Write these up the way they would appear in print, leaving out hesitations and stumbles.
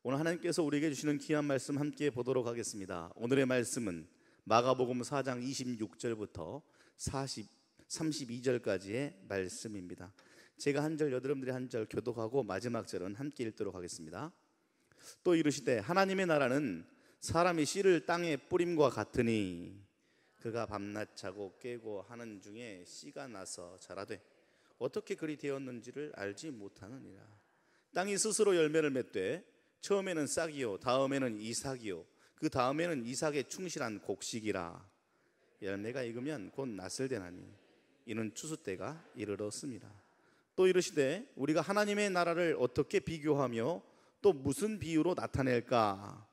오늘 하나님께서 우리에게 주시는 귀한 말씀 함께 보도록 하겠습니다. 오늘의 말씀은 마가복음 4장 26절부터 32절까지의 말씀입니다. 제가 한 절, 여러분들이 한 절 교독하고 마지막 절은 함께 읽도록 하겠습니다. 또 이르시되 하나님의 나라는 사람이 씨를 땅에 뿌림과 같으니 그가 밤낮 자고 깨고 하는 중에 씨가 나서 자라되 어떻게 그리 되었는지를 알지 못하느니라. 땅이 스스로 열매를 맺되 처음에는 싹이요 다음에는 이삭이요 그 다음에는 이삭에 충실한 곡식이라. 열매가 익으면 곧 낫을 되나니 이는 추수 때가 이르렀습니다. 또 이르시되 우리가 하나님의 나라를 어떻게 비교하며 또 무슨 비유로 나타낼까?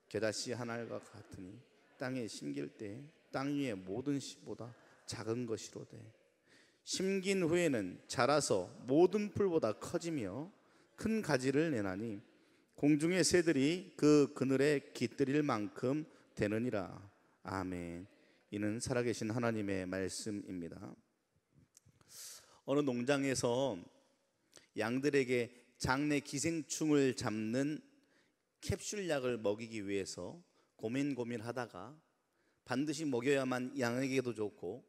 겨자씨 한 알과 같으니 땅에 심길 때 땅 위의 모든 씨보다 작은 것이로되 심긴 후에는 자라서 모든 풀보다 커지며 큰 가지를 내나니 공중의 새들이 그 그늘에 깃들일 만큼 되느니라. 아멘. 이는 살아계신 하나님의 말씀입니다. 어느 농장에서 양들에게 장내 기생충을 잡는 캡슐약을 먹이기 위해서 고민하다가 반드시 먹여야만 양에게도 좋고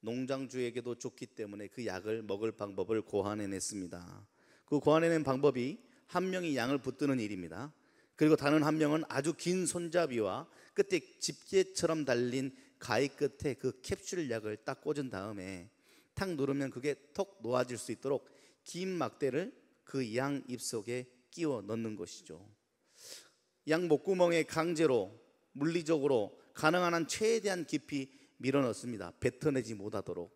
농장주에게도 좋기 때문에 그 약을 먹을 방법을 고안해냈습니다. 그 고안해낸 방법이 한 명이 양을 붙드는 일입니다. 그리고 다른 한 명은 아주 긴 손잡이와 끝에 집게처럼 달린 가위 끝에 그 캡슐약을 딱 꽂은 다음에 탁 누르면 그게 톡 놓아질 수 있도록 긴 막대를 그 양 입속에 끼워 넣는 것이죠. 양 목구멍에 강제로 물리적으로 가능한 한 최대한 깊이 밀어 넣습니다. 뱉어내지 못하도록.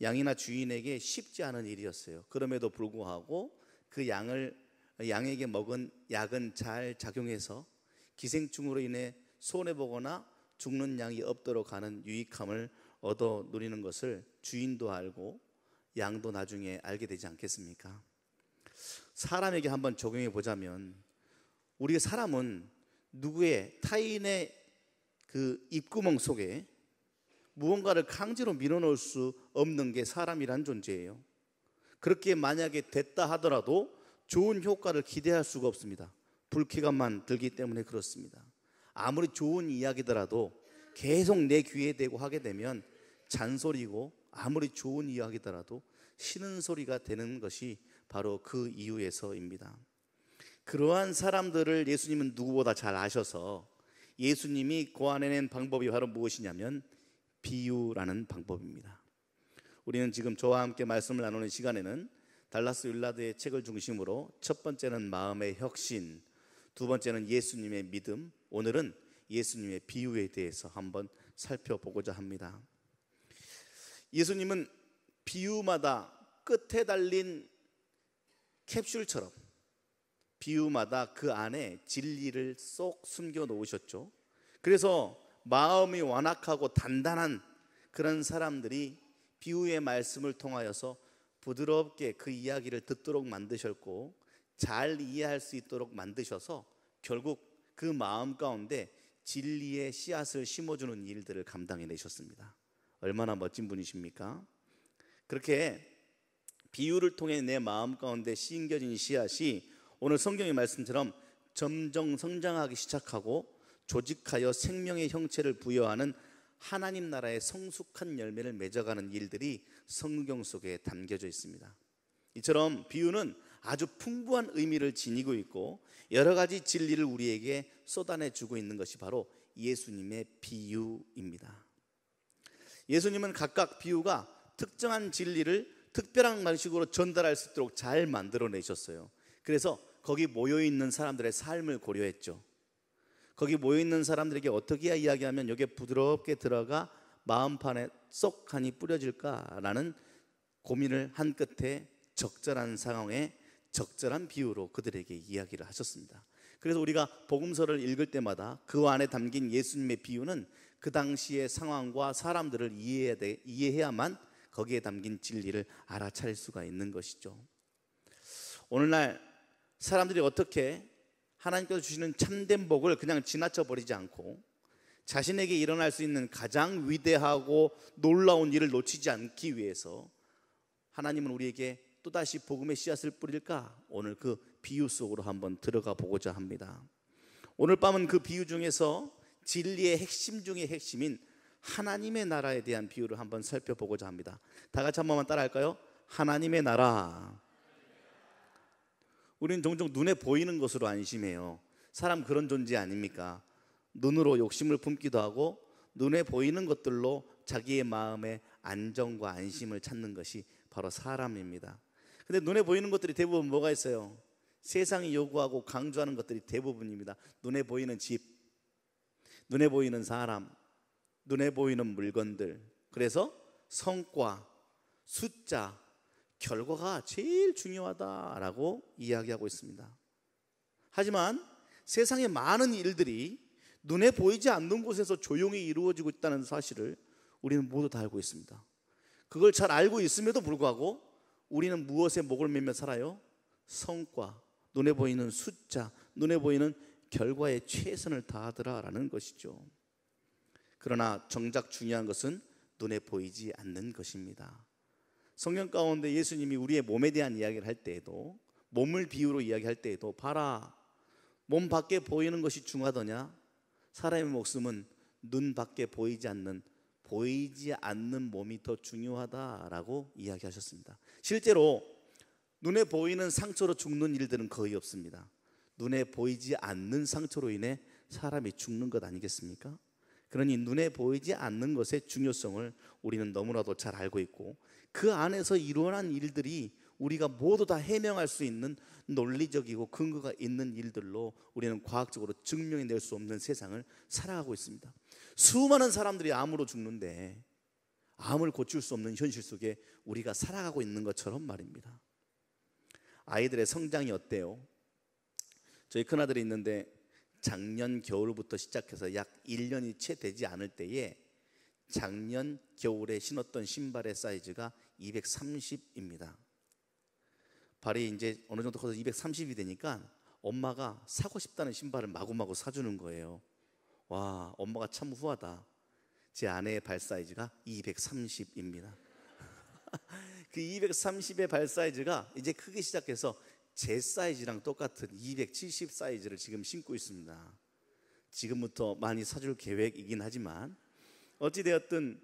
양이나 주인에게 쉽지 않은 일이었어요. 그럼에도 불구하고 그 양에게 먹은 약은 잘 작용해서 기생충으로 인해 손해보거나 죽는 양이 없도록 하는 유익함을 얻어 누리는 것을 주인도 알고 양도 나중에 알게 되지 않겠습니까? 사람에게 한번 적용해 보자면, 우리 사람은 누구의 타인의 그 입구멍 속에 무언가를 강제로 밀어넣을 수 없는 게 사람이란 존재예요. 그렇게 만약에 됐다 하더라도 좋은 효과를 기대할 수가 없습니다. 불쾌감만 들기 때문에 그렇습니다. 아무리 좋은 이야기더라도 계속 내 귀에 대고 하게 되면 잔소리고, 아무리 좋은 이야기더라도 싫은 소리가 되는 것이 바로 그 이유에서입니다. 그러한 사람들을 예수님은 누구보다 잘 아셔서 예수님이 고안해낸 방법이 바로 무엇이냐면 비유라는 방법입니다. 우리는 지금 저와 함께 말씀을 나누는 시간에는 달라스 윌라드의 책을 중심으로 첫 번째는 마음의 혁신, 두 번째는 예수님의 믿음, 오늘은 예수님의 비유에 대해서 한번 살펴보고자 합니다. 예수님은 비유마다 끝에 달린 캡슐처럼 비유마다 그 안에 진리를 쏙 숨겨 놓으셨죠. 그래서 마음이 완악하고 단단한 그런 사람들이 비유의 말씀을 통하여서 부드럽게 그 이야기를 듣도록 만드셨고, 잘 이해할 수 있도록 만드셔서 결국 그 마음 가운데 진리의 씨앗을 심어주는 일들을 감당해내셨습니다. 얼마나 멋진 분이십니까? 그렇게 비유를 통해 내 마음 가운데 심겨진 씨앗이 오늘 성경의 말씀처럼 점점 성장하기 시작하고 조직하여 생명의 형체를 부여하는 하나님 나라의 성숙한 열매를 맺어가는 일들이 성경 속에 담겨져 있습니다. 이처럼 비유는 아주 풍부한 의미를 지니고 있고 여러 가지 진리를 우리에게 쏟아내주고 있는 것이 바로 예수님의 비유입니다. 예수님은 각각 비유가 특정한 진리를 특별한 방식으로 전달할 수 있도록 잘 만들어내셨어요. 그래서 거기 모여있는 사람들의 삶을 고려했죠. 거기 모여있는 사람들에게 어떻게 이야기하면 여기에 부드럽게 들어가 마음판에 쏙하니 뿌려질까라는 고민을 한 끝에 적절한 상황에 적절한 비유로 그들에게 이야기를 하셨습니다. 그래서 우리가 복음서를 읽을 때마다 그 안에 담긴 예수님의 비유는 그 당시의 상황과 사람들을 이해해야만 거기에 담긴 진리를 알아차릴 수가 있는 것이죠. 오늘날 사람들이 어떻게 하나님께서 주시는 참된 복을 그냥 지나쳐 버리지 않고 자신에게 일어날 수 있는 가장 위대하고 놀라운 일을 놓치지 않기 위해서 하나님은 우리에게 또다시 복음의 씨앗을 뿌릴까? 오늘 그 비유 속으로 한번 들어가 보고자 합니다. 오늘 밤은 그 비유 중에서 진리의 핵심 중의 핵심인 하나님의 나라에 대한 비유를 한번 살펴보고자 합니다. 다 같이 한 번만 따라할까요? 하나님의 나라. 우리는 종종 눈에 보이는 것으로 안심해요. 사람 그런 존재 아닙니까? 눈으로 욕심을 품기도 하고 눈에 보이는 것들로 자기의 마음의 안정과 안심을 찾는 것이 바로 사람입니다. 근데 눈에 보이는 것들이 대부분 뭐가 있어요? 세상이 요구하고 강조하는 것들이 대부분입니다. 눈에 보이는 집, 눈에 보이는 사람, 눈에 보이는 물건들. 그래서 성과, 숫자, 결과가 제일 중요하다라고 이야기하고 있습니다. 하지만 세상의 많은 일들이 눈에 보이지 않는 곳에서 조용히 이루어지고 있다는 사실을 우리는 모두 다 알고 있습니다. 그걸 잘 알고 있음에도 불구하고 우리는 무엇에 목을 매며 살아요? 성과, 눈에 보이는 숫자, 눈에 보이는 결과에 최선을 다하더라라는 것이죠. 그러나 정작 중요한 것은 눈에 보이지 않는 것입니다. 성경 가운데 예수님이 우리의 몸에 대한 이야기를 할 때에도, 몸을 비유로 이야기할 때에도, 봐라, 몸 밖에 보이는 것이 중하더냐? 사람의 목숨은 눈 밖에 보이지 않는 몸이 더 중요하다라고 이야기하셨습니다. 실제로 눈에 보이는 상처로 죽는 일들은 거의 없습니다. 눈에 보이지 않는 상처로 인해 사람이 죽는 것 아니겠습니까? 그러니 눈에 보이지 않는 것의 중요성을 우리는 너무나도 잘 알고 있고, 그 안에서 일어난 일들이 우리가 모두 다 해명할 수 있는 논리적이고 근거가 있는 일들로 우리는 과학적으로 증명해낼 수 없는 세상을 살아가고 있습니다. 수많은 사람들이 암으로 죽는데 암을 고칠 수 없는 현실 속에 우리가 살아가고 있는 것처럼 말입니다. 아이들의 성장이 어때요? 저희 큰아들이 있는데 작년 겨울부터 시작해서 약 1년이 채 되지 않을 때에 작년 겨울에 신었던 신발의 사이즈가 230입니다. 발이 이제 어느 정도 커서 230이 되니까 엄마가 사고 싶다는 신발을 마구마구 사주는 거예요. 와, 엄마가 참 후하다. 제 아내의 발 사이즈가 230입니다. 그 230의 발 사이즈가 이제 크기 시작해서 제 사이즈랑 똑같은 270 사이즈를 지금 신고 있습니다. 지금부터 많이 사줄 계획이긴 하지만 어찌되었든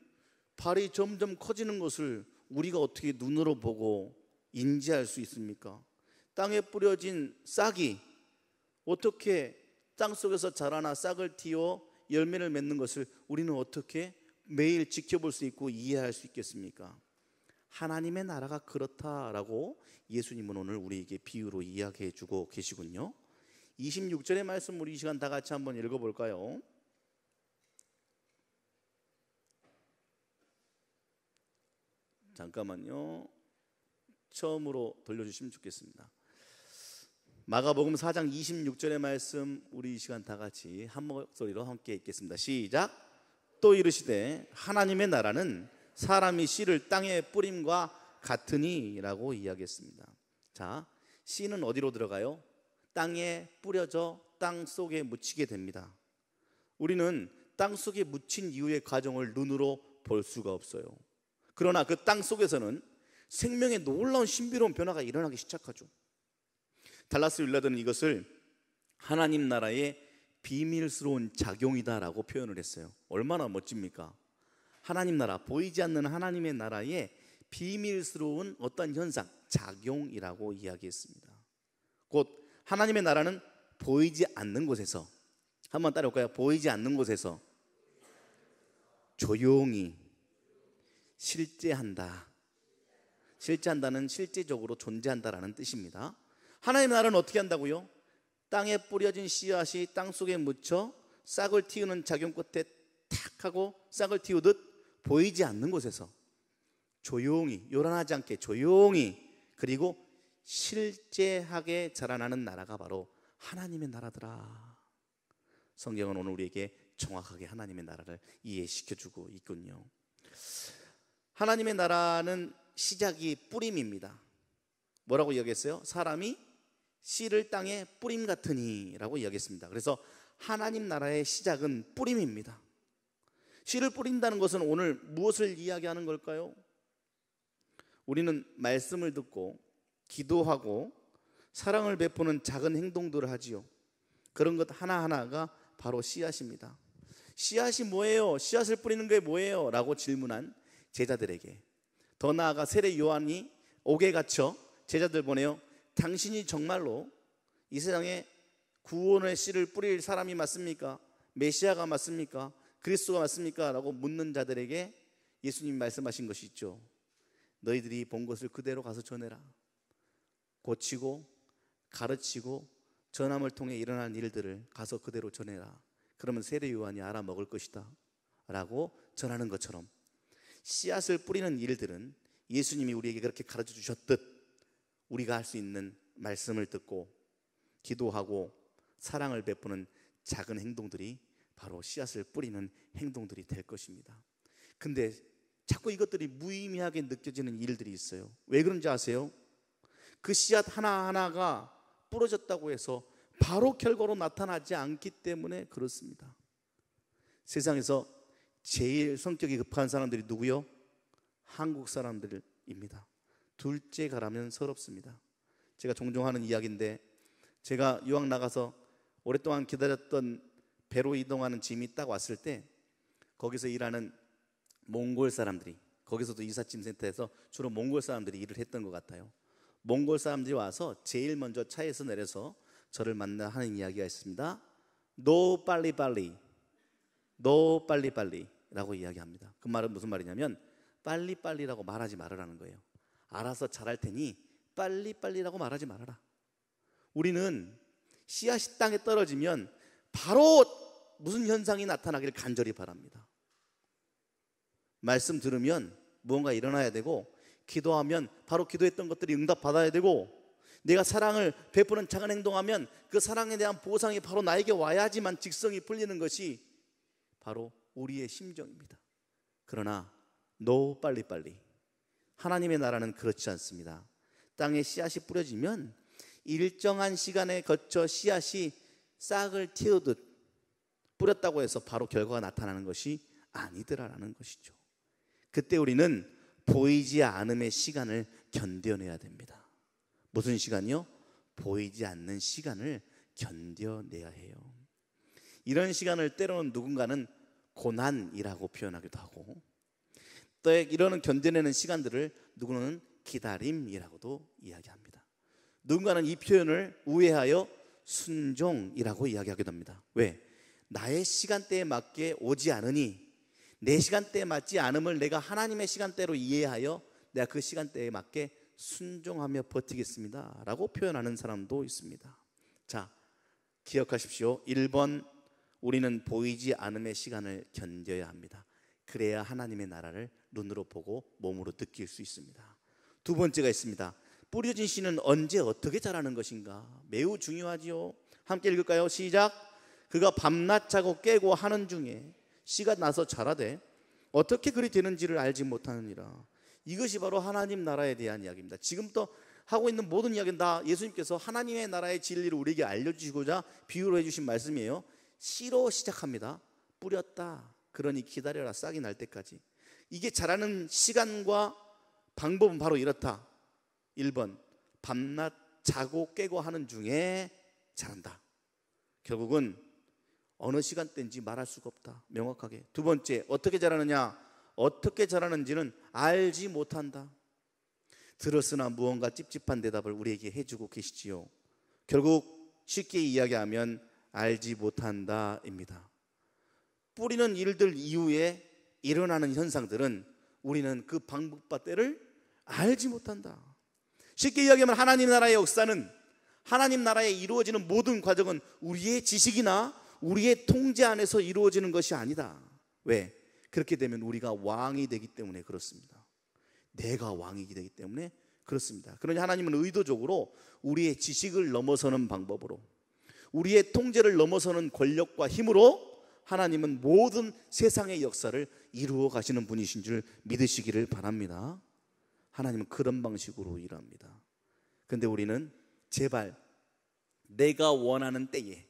발이 점점 커지는 것을 우리가 어떻게 눈으로 보고 인지할 수 있습니까? 땅에 뿌려진 싹이 어떻게 땅속에서 자라나 싹을 틔워 열매를 맺는 것을 우리는 어떻게 매일 지켜볼 수 있고 이해할 수 있겠습니까? 하나님의 나라가 그렇다라고 예수님은 오늘 우리에게 비유로 이야기해 주고 계시군요. 26절의 말씀 우리 이 시간 다 같이 한번 읽어볼까요? 잠깐만요. 처음으로 돌려주시면 좋겠습니다. 마가복음 4장 26절의 말씀 우리 이 시간 다 같이 한 목소리로 함께 읽겠습니다. 시작. 또 이르시되 하나님의 나라는 사람이 씨를 땅에 뿌림과 같으니 라고 이야기했습니다. 자, 씨는 어디로 들어가요? 땅에 뿌려져 땅 속에 묻히게 됩니다. 우리는 땅 속에 묻힌 이후의 과정을 눈으로 볼 수가 없어요. 그러나 그 땅 속에서는 생명의 놀라운 신비로운 변화가 일어나기 시작하죠. 달라스 윌라드는 이것을 하나님 나라의 비밀스러운 작용이다라고 표현을 했어요. 얼마나 멋집니까? 하나님 나라, 보이지 않는 하나님의 나라의 비밀스러운 어떤 현상, 작용이라고 이야기했습니다. 곧 하나님의 나라는 보이지 않는 곳에서, 한번 따라올까요? 보이지 않는 곳에서 조용히 실제한다. 실제한다는 실제적으로 존재한다라는 뜻입니다. 하나님의 나라는 어떻게 한다고요? 땅에 뿌려진 씨앗이 땅 속에 묻혀 싹을 틔우는 작용 끝에 탁 하고 싹을 틔우듯 보이지 않는 곳에서 조용히, 요란하지 않게 조용히, 그리고 실제하게 자라나는 나라가 바로 하나님의 나라더라. 성경은 오늘 우리에게 정확하게 하나님의 나라를 이해시켜주고 있군요. 하나님의 나라는 시작이 뿌림입니다. 뭐라고 이야기했어요? 사람이 씨를 땅에 뿌림 같으니 라고 이야기했습니다. 그래서 하나님 나라의 시작은 뿌림입니다. 씨를 뿌린다는 것은 오늘 무엇을 이야기하는 걸까요? 우리는 말씀을 듣고 기도하고 사랑을 베푸는 작은 행동들을 하지요. 그런 것 하나하나가 바로 씨앗입니다. 씨앗이 뭐예요? 씨앗을 뿌리는 게 뭐예요? 라고 질문한 제자들에게 더 나아가 세례 요한이 옥에 갇혀 제자들 보내요. 당신이 정말로 이 세상에 구원의 씨를 뿌릴 사람이 맞습니까? 메시아가 맞습니까? 그리스도가 맞습니까? 라고 묻는 자들에게 예수님이 말씀하신 것이 있죠. 너희들이 본 것을 그대로 가서 전해라. 고치고 가르치고 전함을 통해 일어난 일들을 가서 그대로 전해라. 그러면 세례 요한이 알아먹을 것이다 라고 전하는 것처럼 씨앗을 뿌리는 일들은 예수님이 우리에게 그렇게 가르쳐 주셨듯 우리가 할 수 있는 말씀을 듣고 기도하고 사랑을 베푸는 작은 행동들이 바로 씨앗을 뿌리는 행동들이 될 것입니다. 근데 자꾸 이것들이 무의미하게 느껴지는 일들이 있어요. 왜 그런지 아세요? 그 씨앗 하나하나가 부러졌다고 해서 바로 결과로 나타나지 않기 때문에 그렇습니다. 세상에서 제일 성격이 급한 사람들이 누구요? 한국 사람들입니다. 둘째 가라면 서럽습니다. 제가 종종 하는 이야기인데 제가 유학 나가서 오랫동안 기다렸던 배로 이동하는 짐이 딱 왔을 때 거기서 일하는 몽골 사람들이, 거기서도 이삿짐 센터에서 주로 몽골 사람들이 일을 했던 것 같아요. 몽골 사람들이 와서 제일 먼저 차에서 내려서 저를 만나 하는 이야기가 있습니다. 너 빨리빨리, 너 빨리빨리 라고 이야기합니다. 그 말은 무슨 말이냐면 빨리빨리라고 말하지 말으라는 거예요. 알아서 잘할 테니 빨리빨리라고 말하지 말아라. 우리는 씨앗이 땅에 떨어지면 바로 무슨 현상이 나타나기를 간절히 바랍니다. 말씀 들으면 무언가 일어나야 되고, 기도하면 바로 기도했던 것들이 응답받아야 되고, 내가 사랑을 베푸는 작은 행동하면 그 사랑에 대한 보상이 바로 나에게 와야지만 직성이 풀리는 것이 바로 우리의 심정입니다. 그러나 노 빨리빨리, 하나님의 나라는 그렇지 않습니다. 땅에 씨앗이 뿌려지면 일정한 시간에 거쳐 씨앗이 싹을 틔우듯 뿌렸다고 해서 바로 결과가 나타나는 것이 아니더라라는 것이죠. 그때 우리는 보이지 않음의 시간을 견뎌내야 됩니다. 무슨 시간이요? 보이지 않는 시간을 견뎌내야 해요. 이런 시간을 때로는 누군가는 고난이라고 표현하기도 하고, 또 이런 견뎌내는 시간들을 누구는 기다림이라고도 이야기합니다. 누군가는 이 표현을 우회하여 순종이라고 이야기하기도 합니다. 왜? 나의 시간대에 맞게 오지 않으니 내 시간대에 맞지 않음을 내가 하나님의 시간대로 이해하여 내가 그 시간대에 맞게 순종하며 버티겠습니다 라고 표현하는 사람도 있습니다. 자, 기억하십시오. 1번, 우리는 보이지 않음의 시간을 견뎌야 합니다. 그래야 하나님의 나라를 눈으로 보고 몸으로 느낄 수 있습니다. 두 번째가 있습니다. 뿌려진 씨는 언제 어떻게 자라는 것인가? 매우 중요하지요. 함께 읽을까요? 시작. 그가 밤낮 자고 깨고 하는 중에 씨가 나서 자라되 어떻게 그리 되는지를 알지 못하느니라. 이것이 바로 하나님 나라에 대한 이야기입니다. 지금부터 하고 있는 모든 이야기는 다 예수님께서 하나님의 나라의 진리를 우리에게 알려주시고자 비유로 해주신 말씀이에요. 씨로 시작합니다. 뿌렸다. 그러니 기다려라. 싹이 날 때까지. 이게 자라는 시간과 방법은 바로 이렇다. 1번, 밤낮 자고 깨고 하는 중에 자란다. 결국은 어느 시간대인지 말할 수가 없다. 명확하게. 두 번째, 어떻게 자라느냐? 어떻게 자라는지는 알지 못한다. 들었으나 무언가 찝찝한 대답을 우리에게 해주고 계시지요. 결국 쉽게 이야기하면 알지 못한다입니다. 뿌리는 일들 이후에 일어나는 현상들은 우리는 그 방법과 때를 알지 못한다. 쉽게 이야기하면 하나님 나라의 역사는, 하나님 나라에 이루어지는 모든 과정은 우리의 지식이나 우리의 통제 안에서 이루어지는 것이 아니다. 왜? 그렇게 되면 우리가 왕이 되기 때문에 그렇습니다. 내가 왕이 되기 때문에 그렇습니다. 그러니 하나님은 의도적으로 우리의 지식을 넘어서는 방법으로, 우리의 통제를 넘어서는 권력과 힘으로 하나님은 모든 세상의 역사를 이루어 가시는 분이신 줄 믿으시기를 바랍니다. 하나님은 그런 방식으로 일합니다. 그런데 우리는 제발 내가 원하는 때에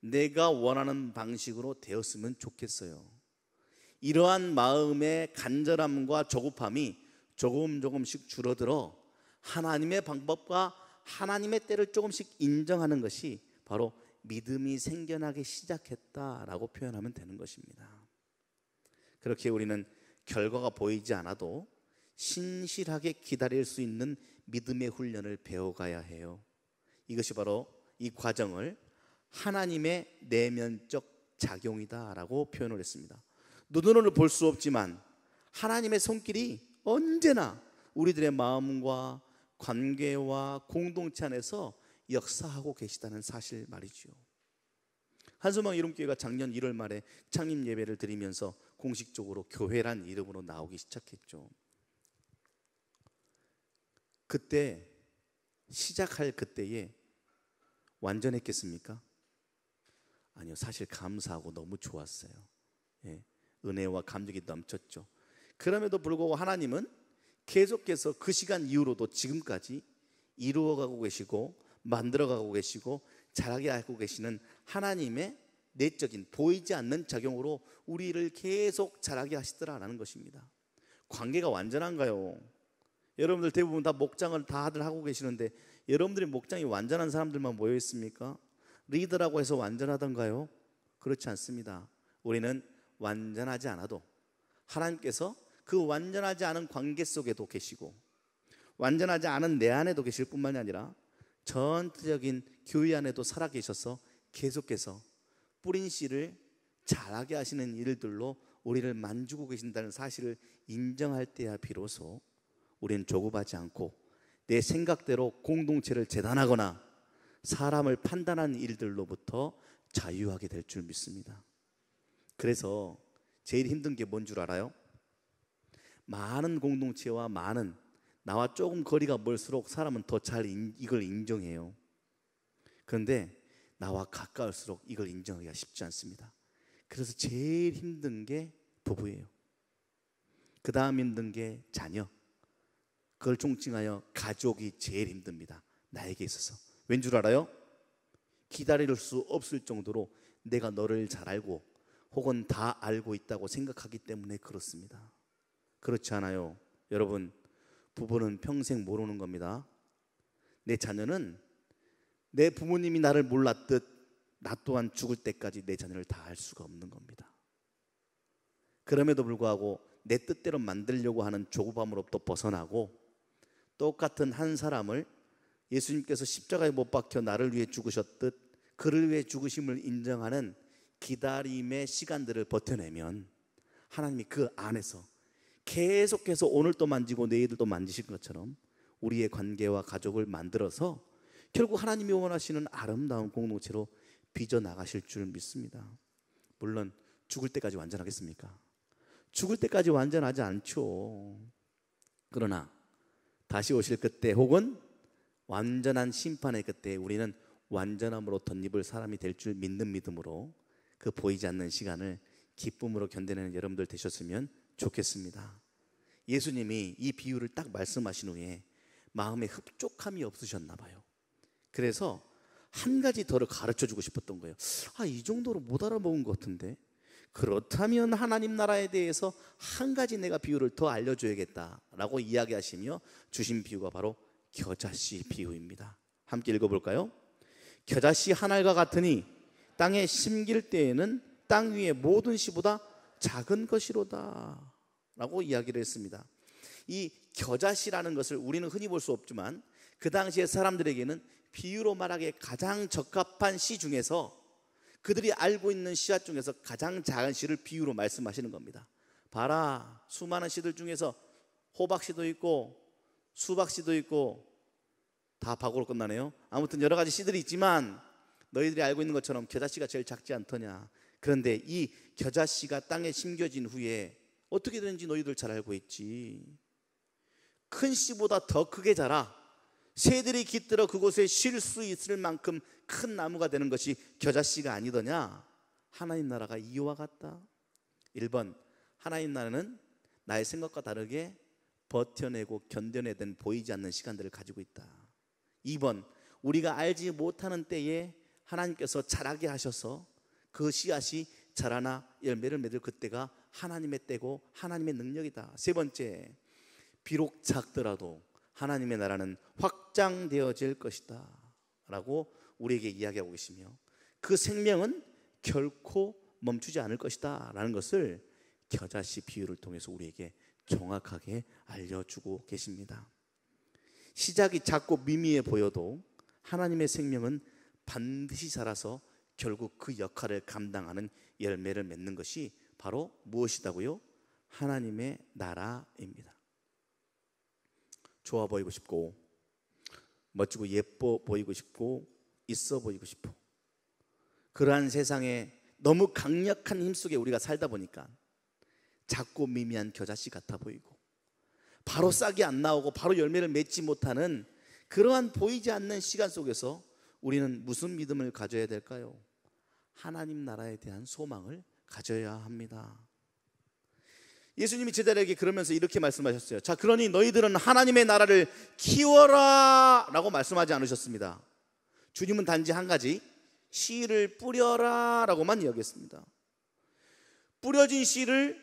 내가 원하는 방식으로 되었으면 좋겠어요. 이러한 마음의 간절함과 조급함이 조금씩 줄어들어 하나님의 방법과 하나님의 때를 조금씩 인정하는 것이 바로 믿음이 생겨나기 시작했다라고 표현하면 되는 것입니다. 그렇게 우리는 결과가 보이지 않아도 신실하게 기다릴 수 있는 믿음의 훈련을 배워가야 해요. 이것이 바로 이 과정을 하나님의 내면적 작용이다라고 표현을 했습니다. 눈으로는 볼 수 없지만 하나님의 손길이 언제나 우리들의 마음과 관계와 공동체 안에서 역사하고 계시다는 사실 말이죠. 한소망 이름교회가 작년 1월 말에 창립 예배를 드리면서 공식적으로 교회란 이름으로 나오기 시작했죠. 그때 시작할 그때에 완전했겠습니까? 아니요, 사실 감사하고 너무 좋았어요. 예, 은혜와 감격이 넘쳤죠. 그럼에도 불구하고 하나님은 계속해서 그 시간 이후로도 지금까지 이루어가고 계시고 만들어가고 계시고 자라게 하고 계시는 하나님의 내적인 보이지 않는 작용으로 우리를 계속 자라게 하시더라라는 것입니다. 관계가 완전한가요? 여러분들 대부분 다 목장을 다들 하고 계시는데 여러분들이 목장이 완전한 사람들만 모여 있습니까? 리더라고 해서 완전하던가요? 그렇지 않습니다. 우리는 완전하지 않아도 하나님께서 그 완전하지 않은 관계 속에도 계시고 완전하지 않은 내 안에도 계실 뿐만이 아니라 전체적인 교회 안에도 살아계셔서 계속해서 뿌린 씨를 자라게 하시는 일들로 우리를 만지고 계신다는 사실을 인정할 때야 비로소 우리는 조급하지 않고 내 생각대로 공동체를 재단하거나 사람을 판단하는 일들로부터 자유하게 될 줄 믿습니다. 그래서 제일 힘든 게 뭔 줄 알아요? 많은 공동체와 많은 나와 조금 거리가 멀수록 사람은 더 잘 이걸 인정해요. 그런데 나와 가까울수록 이걸 인정하기가 쉽지 않습니다. 그래서 제일 힘든 게 부부예요. 그 다음 힘든 게 자녀, 그걸 총칭하여 가족이 제일 힘듭니다. 나에게 있어서. 왠 줄 알아요? 기다릴 수 없을 정도로 내가 너를 잘 알고 혹은 다 알고 있다고 생각하기 때문에 그렇습니다. 그렇지 않아요. 여러분, 부부는 평생 모르는 겁니다. 내 자녀는 내 부모님이 나를 몰랐듯 나 또한 죽을 때까지 내 자녀를 다 알 수가 없는 겁니다. 그럼에도 불구하고 내 뜻대로 만들려고 하는 조급함으로부터 벗어나고 똑같은 한 사람을 예수님께서 십자가에 못 박혀 나를 위해 죽으셨듯 그를 위해 죽으심을 인정하는 기다림의 시간들을 버텨내면 하나님이 그 안에서 계속해서 오늘 또 만지고 내일도 또 만지신 것처럼 우리의 관계와 가족을 만들어서 결국 하나님이 원하시는 아름다운 공동체로 빚어나가실 줄 믿습니다. 물론 죽을 때까지 완전하겠습니까? 죽을 때까지 완전하지 않죠. 그러나 다시 오실 그때 혹은 완전한 심판의 그때 우리는 완전함으로 덧입을 사람이 될 줄 믿는 믿음으로 그 보이지 않는 시간을 기쁨으로 견뎌내는 여러분들 되셨으면 좋겠습니다. 예수님이 이 비유를 딱 말씀하신 후에 마음에 흡족함이 없으셨나 봐요. 그래서 한 가지 더를 가르쳐 주고 싶었던 거예요. 이 정도로 못 알아먹은 것 같은데, 그렇다면 하나님 나라에 대해서 한 가지 내가 비유를 더 알려줘야겠다라고 이야기하시며 주신 비유가 바로 겨자씨 비유입니다. 함께 읽어볼까요? 겨자씨 한 알과 같으니 땅에 심길 때에는 땅 위의 모든 씨보다 작은 것이로다 라고 이야기를 했습니다. 이 겨자씨라는 것을 우리는 흔히 볼 수 없지만 그 당시에 사람들에게는 비유로 말하기에 가장 적합한 씨 중에서 그들이 알고 있는 씨앗 중에서 가장 작은 씨를 비유로 말씀하시는 겁니다. 봐라, 수많은 씨들 중에서 호박씨도 있고 수박씨도 있고 다 박으로 끝나네요. 아무튼 여러 가지 씨들이 있지만 너희들이 알고 있는 것처럼 겨자씨가 제일 작지 않더냐. 그런데 이 겨자씨가 땅에 심겨진 후에 어떻게 되는지 너희들 잘 알고 있지. 큰 씨보다 더 크게 자라 새들이 깃들어 그곳에 쉴 수 있을 만큼 큰 나무가 되는 것이 겨자씨가 아니더냐. 하나님 나라가 이와 같다. 1번, 하나님 나라는 나의 생각과 다르게 버텨내고 견뎌내던 보이지 않는 시간들을 가지고 있다. 2번, 우리가 알지 못하는 때에 하나님께서 자라게 하셔서 그 씨앗이 자라나 열매를 맺을 그때가 하나님의 때고 하나님의 능력이다. 3번째, 비록 작더라도 하나님의 나라는 확장되어질 것이다 라고 우리에게 이야기하고 계시며, 그 생명은 결코 멈추지 않을 것이다 라는 것을 겨자씨 비유를 통해서 우리에게 정확하게 알려주고 계십니다. 시작이 작고 미미해 보여도 하나님의 생명은 반드시 자라서 결국 그 역할을 감당하는 열매를 맺는 것이 바로 무엇이다고요? 하나님의 나라입니다. 좋아 보이고 싶고, 멋지고 예뻐 보이고 싶고, 있어 보이고 싶어, 그러한 세상에 너무 강력한 힘 속에 우리가 살다 보니까 작고 미미한 겨자씨 같아 보이고, 바로 싹이 안 나오고 바로 열매를 맺지 못하는 그러한 보이지 않는 시간 속에서 우리는 무슨 믿음을 가져야 될까요? 하나님 나라에 대한 소망을 가져야 합니다. 예수님이 제자들에게 그러면서 이렇게 말씀하셨어요. 자, 그러니 너희들은 하나님의 나라를 키워라 라고 말씀하지 않으셨습니다. 주님은 단지 한 가지, 씨를 뿌려라 라고만 이야기했습니다. 뿌려진 씨를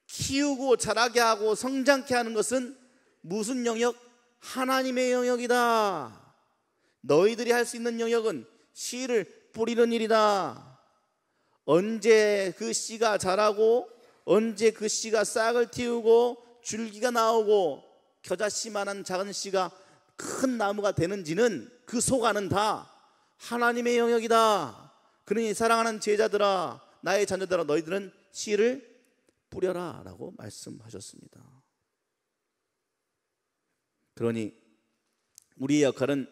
키우고 자라게 하고 성장케 하는 것은 무슨 영역? 하나님의 영역이다. 너희들이 할 수 있는 영역은 씨를 뿌리는 일이다. 언제 그 씨가 자라고, 언제 그 씨가 싹을 틔우고 줄기가 나오고 겨자씨만한 작은 씨가 큰 나무가 되는지는 그 소관은 다 하나님의 영역이다. 그러니 사랑하는 제자들아, 나의 자녀들아, 너희들은 씨를 뿌려라 라고 말씀하셨습니다. 그러니 우리의 역할은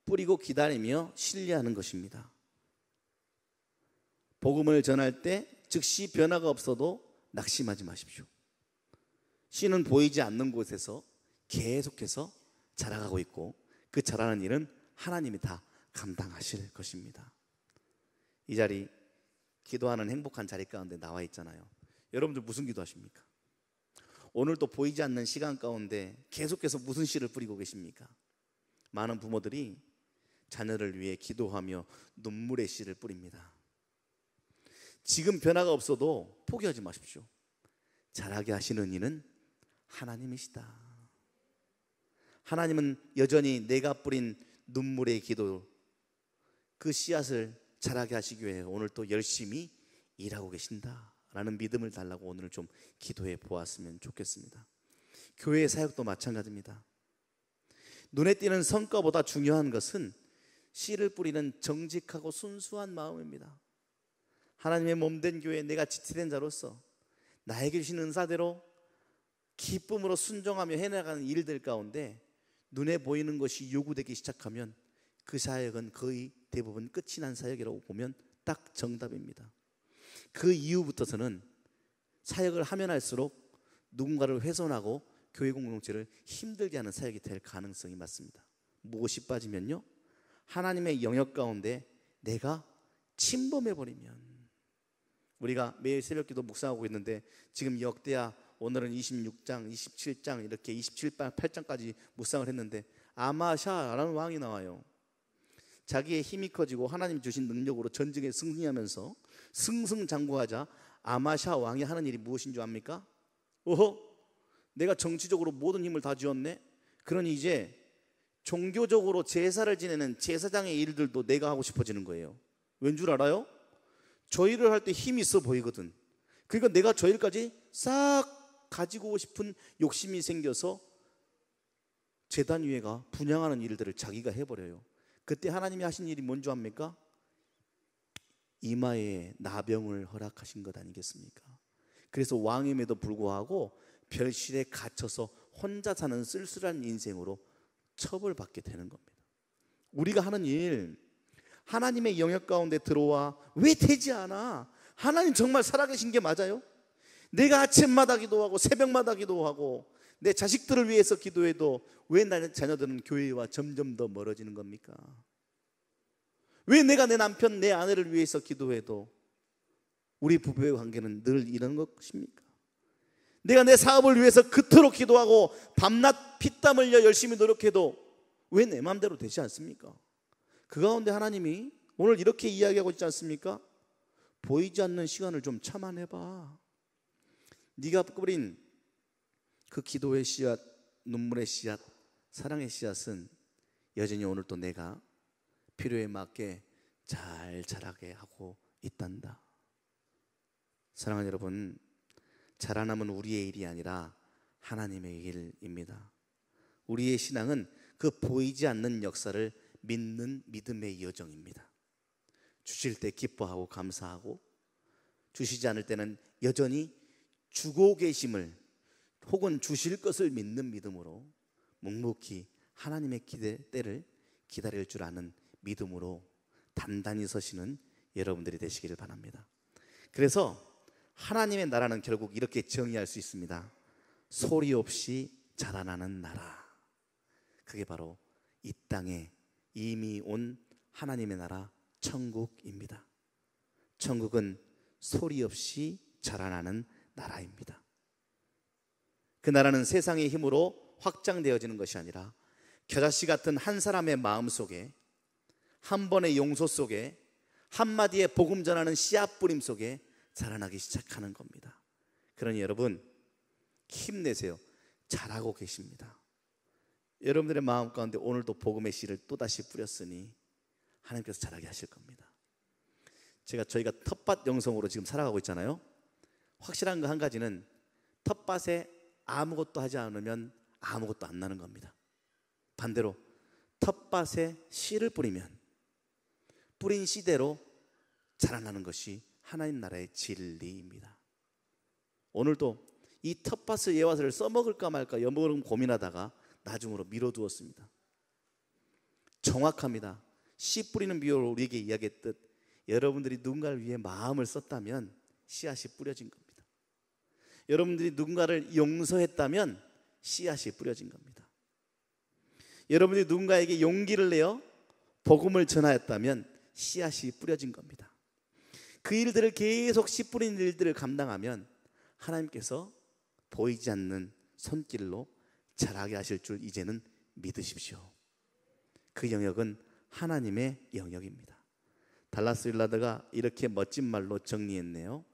뿌리고 기다리며 신뢰하는 것입니다. 복음을 전할 때 즉시 변화가 없어도 낙심하지 마십시오. 씨는 보이지 않는 곳에서 계속해서 자라가고 있고, 그 자라는 일은 하나님이 다 감당하실 것입니다. 이 자리, 기도하는 행복한 자리 가운데 나와 있잖아요. 여러분들 무슨 기도하십니까? 오늘도 보이지 않는 시간 가운데 계속해서 무슨 씨를 뿌리고 계십니까? 많은 부모들이 자녀를 위해 기도하며 눈물의 씨를 뿌립니다. 지금 변화가 없어도 포기하지 마십시오. 자라게 하시는 이는 하나님이시다. 하나님은 여전히 내가 뿌린 눈물의 기도, 그 씨앗을 자라게 하시기 위해 오늘 또 열심히 일하고 계신다 라는 믿음을 달라고 오늘 좀 기도해 보았으면 좋겠습니다. 교회의 사역도 마찬가지입니다. 눈에 띄는 성과보다 중요한 것은 씨를 뿌리는 정직하고 순수한 마음입니다. 하나님의 몸된 교회에 내가 지체된 자로서 나에게 주신 은사대로 기쁨으로 순종하며 해나가는 일들 가운데 눈에 보이는 것이 요구되기 시작하면 그 사역은 거의 대부분 끝이 난 사역이라고 보면 딱 정답입니다. 그 이후부터서는 사역을 하면 할수록 누군가를 훼손하고 교회 공동체를 힘들게 하는 사역이 될 가능성이 많습니다. 무엇이 빠지면요, 하나님의 영역 가운데 내가 침범해버리면. 우리가 매일 새벽기도 묵상하고 있는데 지금 역대하 오늘은 26장, 27장 이렇게 28장까지 묵상을 했는데 아마샤라는 왕이 나와요. 자기의 힘이 커지고 하나님 주신 능력으로 전쟁에 승리하면서 승승장구하자 아마샤 왕이 하는 일이 무엇인 줄 압니까? 내가 정치적으로 모든 힘을 다 쥐었네. 그러니 이제 종교적으로 제사를 지내는 제사장의 일들도 내가 하고 싶어지는 거예요. 왠 줄 알아요? 저 일을 할 때 힘이 있어 보이거든. 그러니까 내가 저 일까지 싹 가지고 싶은 욕심이 생겨서 제단 위에가 분향하는 일들을 자기가 해버려요. 그때 하나님이 하신 일이 뭔 줄 압니까? 이마에 나병을 허락하신 것 아니겠습니까? 그래서 왕임에도 불구하고 별실에 갇혀서 혼자 사는 쓸쓸한 인생으로 처벌받게 되는 겁니다. 우리가 하는 일, 하나님의 영역 가운데 들어와 왜 되지 않아? 하나님 정말 살아계신 게 맞아요? 내가 아침마다 기도하고 새벽마다 기도하고 내 자식들을 위해서 기도해도 왜 나의 자녀들은 교회와 점점 더 멀어지는 겁니까? 왜 내가 내 남편, 내 아내를 위해서 기도해도 우리 부부의 관계는 늘 이런 것입니까? 내가 내 사업을 위해서 그토록 기도하고 밤낮 피땀 흘려 열심히 노력해도 왜 내 마음대로 되지 않습니까? 그 가운데 하나님이 오늘 이렇게 이야기하고 있지 않습니까? 보이지 않는 시간을 좀 참아내봐. 네가 뿌린 그 기도의 씨앗, 눈물의 씨앗, 사랑의 씨앗은 여전히 오늘 또 내가 필요에 맞게 잘 자라게 하고 있단다. 사랑하는 여러분, 자라남은 우리의 일이 아니라 하나님의 일입니다. 우리의 신앙은 그 보이지 않는 역사를 믿는 믿음의 여정입니다. 주실 때 기뻐하고 감사하고, 주시지 않을 때는 여전히 주고 계심을 혹은 주실 것을 믿는 믿음으로 묵묵히 하나님의 때를 기다릴 줄 아는 믿음으로 단단히 서시는 여러분들이 되시기를 바랍니다. 그래서 하나님의 나라는 결국 이렇게 정의할 수 있습니다. 소리 없이 자라나는 나라. 그게 바로 이 땅에 이미 온 하나님의 나라 천국입니다. 천국은 소리 없이 자라나는 나라입니다. 그 나라는 세상의 힘으로 확장되어지는 것이 아니라 겨자씨 같은 한 사람의 마음 속에, 한 번의 용서 속에, 한마디의 복음 전하는 씨앗 뿌림 속에 자라나기 시작하는 겁니다. 그러니 여러분, 힘내세요. 잘하고 계십니다. 여러분들의 마음 가운데 오늘도 복음의 씨를 또다시 뿌렸으니 하나님께서 자라게 하실 겁니다. 저희가 텃밭 영성으로 지금 살아가고 있잖아요. 확실한 거 한 가지는, 텃밭에 아무것도 하지 않으면 아무것도 안 나는 겁니다. 반대로 텃밭에 씨를 뿌리면 뿌린 씨대로 자라나는 것이 하나님 나라의 진리입니다. 오늘도 이 텃밭의 예화를 써먹을까 말까 여러분 고민하다가 나중으로 미뤄두었습니다. 정확합니다. 씨 뿌리는 비유로 우리에게 이야기했듯 여러분들이 누군가를 위해 마음을 썼다면 씨앗이 뿌려진 겁니다. 여러분들이 누군가를 용서했다면 씨앗이 뿌려진 겁니다. 여러분들이 누군가에게 용기를 내어 복음을 전하였다면 씨앗이 뿌려진 겁니다. 그 일들을 계속 씨 뿌리는 일들을 감당하면 하나님께서 보이지 않는 손길로 자라게 하실 줄 이제는 믿으십시오. 그 영역은 하나님의 영역입니다. 달라스 윌라드가 이렇게 멋진 말로 정리했네요.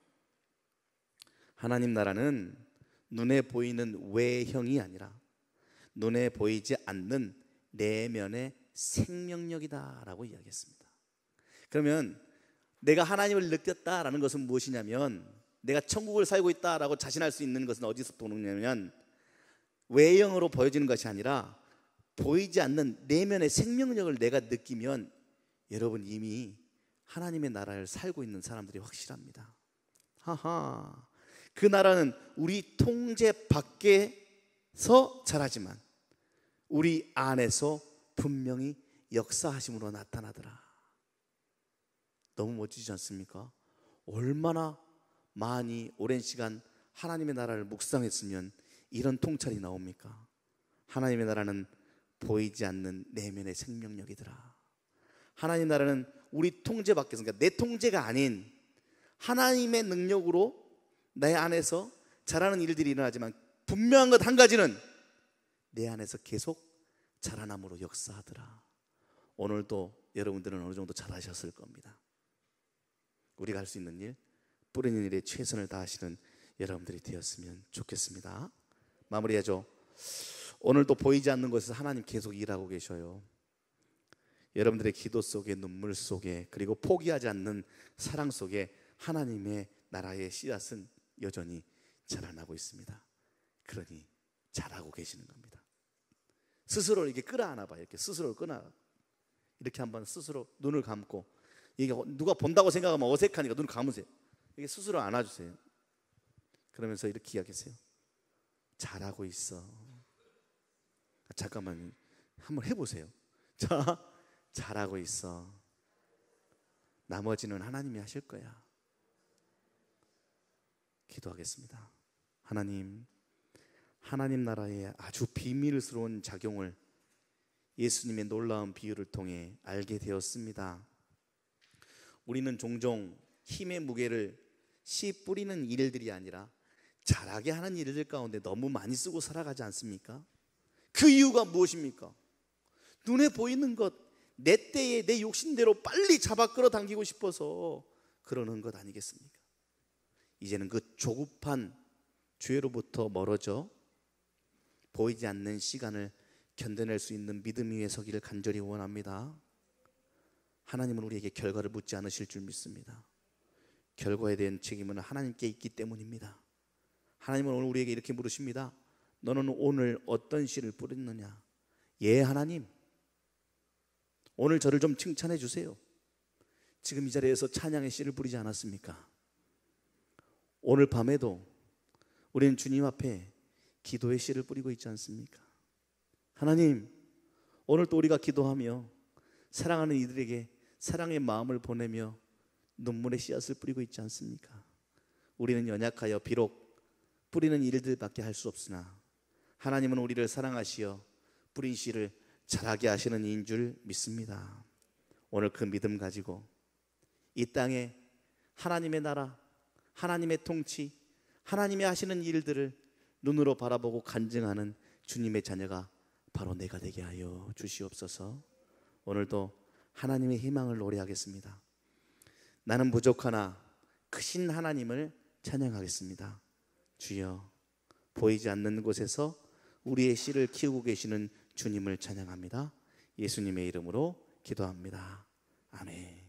하나님 나라는 눈에 보이는 외형이 아니라 눈에 보이지 않는 내면의 생명력이다라고 이야기했습니다. 그러면 내가 하나님을 느꼈다라는 것은 무엇이냐면, 내가 천국을 살고 있다라고 자신할 수 있는 것은 어디서 오느냐면, 외형으로 보여지는 것이 아니라 보이지 않는 내면의 생명력을 내가 느끼면 여러분 이미 하나님의 나라를 살고 있는 사람들이 확실합니다. 하하, 그 나라는 우리 통제 밖에서 자라지만 우리 안에서 분명히 역사하심으로 나타나더라. 너무 멋지지 않습니까? 얼마나 많이 오랜 시간 하나님의 나라를 묵상했으면 이런 통찰이 나옵니까? 하나님의 나라는 보이지 않는 내면의 생명력이더라. 하나님 나라는 우리 통제 밖에서, 그러니까 내 통제가 아닌 하나님의 능력으로 내 안에서 자라는 일들이 일어나지만 분명한 것 한 가지는 내 안에서 계속 자라남으로 역사하더라. 오늘도 여러분들은 어느 정도 잘하셨을 겁니다. 우리가 할 수 있는 일, 뿌리는 일에 최선을 다하시는 여러분들이 되었으면 좋겠습니다. 마무리하죠. 오늘도 보이지 않는 곳에서 하나님 계속 일하고 계셔요. 여러분들의 기도 속에, 눈물 속에, 그리고 포기하지 않는 사랑 속에 하나님의 나라의 씨앗은 여전히 자라나고 있습니다. 그러니 잘하고 계시는 겁니다. 스스로 이렇게 끌어안아 봐요. 이렇게 스스로 끌어안아. 이렇게 한번 스스로 눈을 감고, 이게 누가 본다고 생각하면 어색하니까 눈을 감으세요. 이게 스스로 안아주세요. 그러면서 이렇게 이야기하세요. 잘하고 있어. 잠깐만 한번 해보세요. 자, 잘하고 있어. 나머지는 하나님이 하실 거야. 기도하겠습니다. 하나님 나라의 아주 비밀스러운 작용을 예수님의 놀라운 비유를 통해 알게 되었습니다. 우리는 종종 힘의 무게를 씨 뿌리는 일들이 아니라 잘하게 하는 일들 가운데 너무 많이 쓰고 살아가지 않습니까? 그 이유가 무엇입니까? 눈에 보이는 것, 내 때에 내 욕심대로 빨리 잡아 끌어당기고 싶어서 그러는 것 아니겠습니까? 이제는 그 조급한 죄로부터 멀어져 보이지 않는 시간을 견뎌낼 수 있는 믿음 위에 서기를 간절히 원합니다. 하나님은 우리에게 결과를 묻지 않으실 줄 믿습니다. 결과에 대한 책임은 하나님께 있기 때문입니다. 하나님은 오늘 우리에게 이렇게 물으십니다. 너는 오늘 어떤 씨를 뿌렸느냐? 예, 하나님, 오늘 저를 좀 칭찬해 주세요. 지금 이 자리에서 찬양의 씨를 뿌리지 않았습니까? 오늘 밤에도 우리는 주님 앞에 기도의 씨를 뿌리고 있지 않습니까? 하나님, 오늘 또 우리가 기도하며 사랑하는 이들에게 사랑의 마음을 보내며 눈물의 씨앗을 뿌리고 있지 않습니까? 우리는 연약하여 비록 뿌리는 일들밖에 할 수 없으나 하나님은 우리를 사랑하시어 뿌린 씨를 자라게 하시는 이인 줄 믿습니다. 오늘 그 믿음 가지고 이 땅에 하나님의 나라, 하나님의 통치, 하나님이 하시는 일들을 눈으로 바라보고 간증하는 주님의 자녀가 바로 내가 되게 하여 주시옵소서. 오늘도 하나님의 희망을 노래하겠습니다. 나는 부족하나 크신 하나님을 찬양하겠습니다. 주여, 보이지 않는 곳에서 우리의 씨를 키우고 계시는 주님을 찬양합니다. 예수님의 이름으로 기도합니다. 아멘.